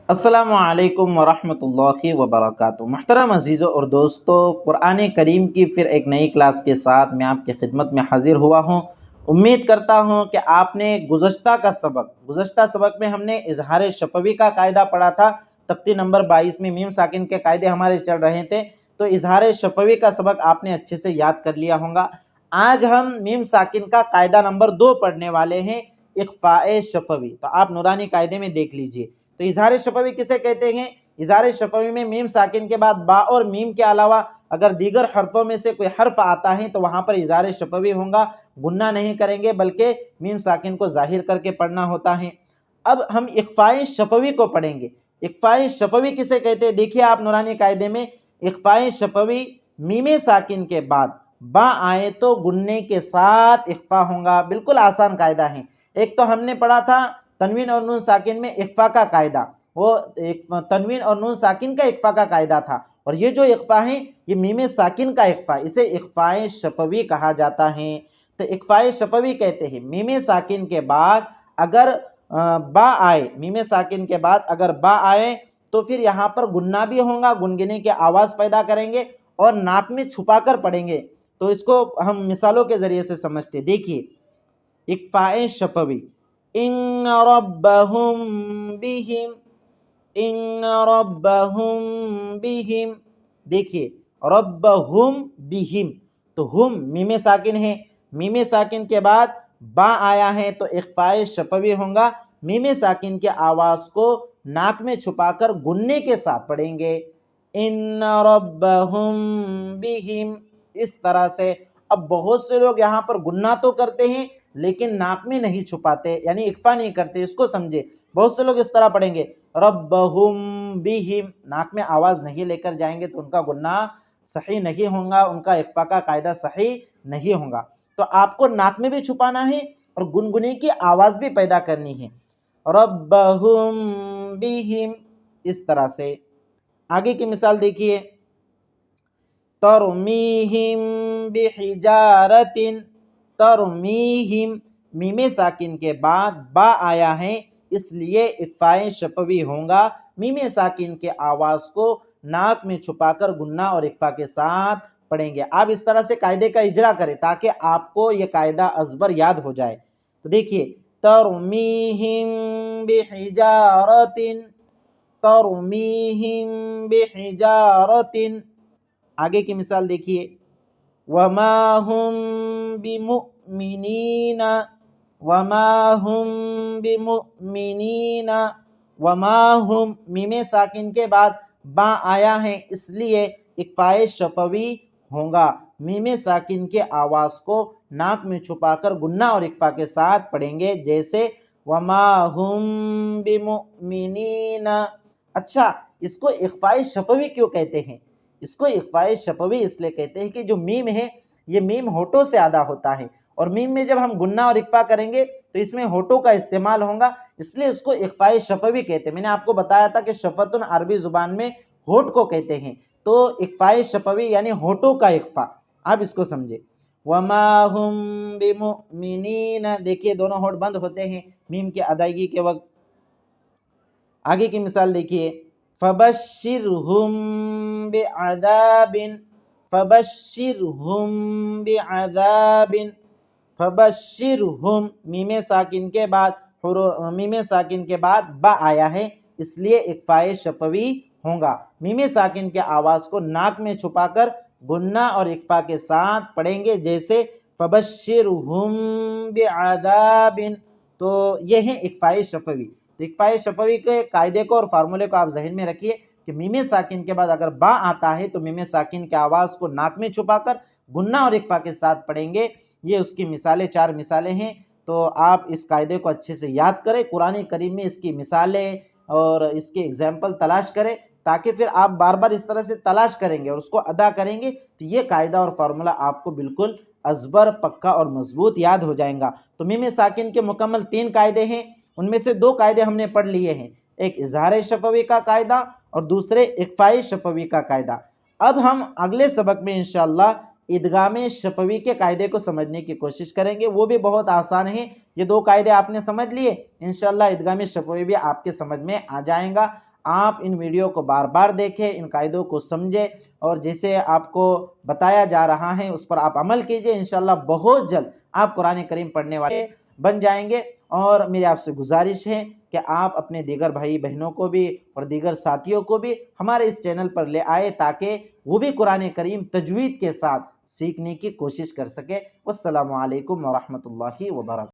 السلام علیکم ورحمۃ اللہ وبرکاتہ۔ محترم عزیزوں اور دوستو، قرآن کریم کی پھر ایک نئی کلاس کے ساتھ میں آپ کی خدمت میں حاضر ہوا ہوں۔ امید کرتا ہوں کہ آپ نے گزشتہ سبق میں ہم نے اظہار شفوی کا قاعدہ پڑھا تھا۔ تختی نمبر 22 میں میم ساکن کے قاعدے ہمارے چل رہے تھے، تو اظہار شفوی کا سبق آپ نے اچھے سے یاد کر لیا ہوگا۔ آج ہم میم ساکن کا قاعدہ نمبر 2 پڑھنے والے ہیں، اخفاء شفوی۔ تو آپ نورانی قاعدے میں دیکھ لیجئے۔ تو اظہار شفوی کسے کہتے ہیں؟ اظہار شفوی میں میم ساکن کے بعد با اور میم کے علاوہ اگر دیگر حرفوں میں سے کوئی حرف آتا ہے تو وہاں پر اظہار شفوی ہوگا، گنہ نہیں کریں گے بلکہ میم ساکن کو ظاہر کر کے پڑھنا ہوتا ہے۔ اب ہم اخفاء شفوی کو پڑھیں گے۔ اخفاء شفوی کسے کہتے ہیں؟ دیکھیے آپ نورانی قاعدے میں، اخفاء شفوی میم ساکن کے بعد با آئے تو گننے کے ساتھ اخفاء ہوگا۔ بالکل آسان قاعدہ ہے۔ ایک تو ہم نے پڑھا تھا تنوین اور نون ساکن میں اخفاء کا قاعدہ، وہ تنوین اور نون ساکن کا اخفاء کا قاعدہ تھا، اور یہ جو اخفاء ہے یہ میم ساکن کا اخفاء، اسے اخفاء شفوی کہا جاتا ہے۔ تو اخفاء شفوی کہتے ہیں میم ساکن کے بعد اگر با آئے، میم ساکن کے بعد اگر با آئے تو پھر یہاں پر گننا بھی ہوگا، گنگنے کی آواز پیدا کریں گے اور ناک میں چھپا کر پڑھیں گے۔ تو اس کو ہم مثالوں کے ذریعے سے سمجھتے۔ دیکھیے اخفاء شفوی، ان ربہم بہم، ان ربہم بہم۔ دیکھیے ربہم بہم، تو ہم میم ساکن ہے، میم ساکن کے بعد با آیا ہے تو اخفاء شفوی ہوگا، میم ساکن کی آواز کو ناک میں چھپا کر گننے کے ساتھ پڑھیں گے، ان ربہم بہم، اس طرح سے۔ اب بہت سے لوگ یہاں پر گننا تو کرتے ہیں لیکن ناک میں نہیں چھپاتے، یعنی اخفاء نہیں کرتے، اس کو سمجھے۔ بہت سے لوگ اس طرح پڑھیں گے ربہم بہم، ناک میں آواز نہیں لے کر جائیں گے تو ان کا گناہ صحیح نہیں ہوگا، ان کا اخفاء کا قاعدہ صحیح نہیں ہوگا۔ تو آپ کو ناک میں بھی چھپانا ہے اور گنگنے کی آواز بھی پیدا کرنی ہے، ربہم بہم، اس طرح سے۔ آگے کی مثال دیکھیے، ترمیہم بحجارۃ، ترمیہم، میم ساکن کے بعد با آیا ہے اس لیے اخفاء شفوی ہوگا، میم ساکن کے آواز کو ناک میں چھپا کر گنہ اور اخفاء کے ساتھ پڑھیں گے۔ آپ اس طرح سے قاعدے کا اجرا کریں تاکہ آپ کو یہ قاعدہ ازبر یاد ہو جائے۔ تو دیکھیے ترمیہم بحجارۃ، ترمیہم بحجارۃ۔ آگے کی مثال دیکھیے، وما ہم بمؤمنین، وما ہم بمؤمنین، وما ہم، میم ساکن کے بعد با آیا ہے اس لیے اخفاء شفوی ہوگا، میم ساکن کے آواز کو ناک میں چھپا کر گنہ اور اخفاء کے ساتھ پڑھیں گے، جیسے وما ہم بمؤمنین۔ اچھا، اس کو اخفاء شفوی کیوں کہتے ہیں؟ اس کو اخفاء شفوی اس لیے کہتے ہیں کہ جو میم ہے یہ میم ہونٹوں سے ادا ہوتا ہے، اور میم میں جب ہم گنہ اور اخفاء کریں گے تو اس میں ہونٹوں کا استعمال ہوگا، اس لیے اس کو اخفاء شفوی کہتے ہیں۔ میں نے آپ کو بتایا تھا کہ شفتن عربی زبان میں ہونٹ کو کہتے ہیں، تو اخفاء شفوی یعنی ہونٹوں کا اخفاء، آپ اس کو سمجھے۔ وما ہم بمؤمنین، دیکھیے دونوں ہونٹ بند ہوتے ہیں میم کی ادائیگی کے وقت۔ آگے کی مثال دیکھیے، فبشرہم بعذاب، فبشرہم بعذاب، فبشرہم، میم ساکن کے بعد با آیا ہے اس لیے اخفاء شفوی ہوگا، میم ساکن کے آواز کو ناک میں چھپا کر گنہ اور اخفاء کے ساتھ پڑھیں گے، جیسے فبشرہم بعذاب۔ تو یہ ہے اخفاء شفوی۔ تو اخفاء شفوی کے قاعدے کو اور فارمولے کو آپ ذہن میں رکھیے کہ میم ساکن کے بعد اگر با آتا ہے تو میم ساکن کی آواز کو ناک میں چھپا کر گنہ اور اخفاء کے ساتھ پڑھیں گے۔ یہ اس کی مثالیں 4 مثالیں ہیں، تو آپ اس قاعدے کو اچھے سے یاد کریں، قرآن کریم میں اس کی مثالیں اور اس کے ایگزامپل تلاش کریں، تاکہ پھر آپ بار بار اس طرح سے تلاش کریں گے اور اس کو ادا کریں گے تو یہ قاعدہ اور فارمولہ آپ کو بالکل ازبر، پکا اور مضبوط یاد ہو جائیں گا۔ تو میم ساکن کے مکمل 3 قاعدے ہیں، ان میں سے 2 قاعدے ہم نے پڑھ لیے ہیں، ایک اظہار شفوی کا قاعدہ اور دوسرے اخفاء شفوی کا قاعدہ۔ اب ہم اگلے سبق میں انشاءاللہ ادغام شفوی کے قاعدے کو سمجھنے کی کوشش کریں گے، وہ بھی بہت آسان ہے۔ یہ 2 قاعدے آپ نے سمجھ لیے، انشاءاللہ ادغام شفوی بھی آپ کے سمجھ میں آ جائیں گا۔ آپ ان ویڈیو کو بار بار دیکھیں، ان قاعدوں کو سمجھیں، اور جیسے آپ کو بتایا جا رہا ہے اس پر آپ عمل کیجئے، انشاءاللہ بہت جلد آپ قرآن کریم پڑھنے والے بن جائیں گے۔ اور میری آپ سے گزارش ہے کہ آپ اپنے دیگر بھائی بہنوں کو بھی اور دیگر ساتھیوں کو بھی ہمارے اس چینل پر لے آئے، تاکہ وہ بھی قرآن کریم تجوید کے ساتھ سیکھنے کی کوشش کر سکے۔ والسلام علیکم ورحمۃ اللہ وبرکاتہ۔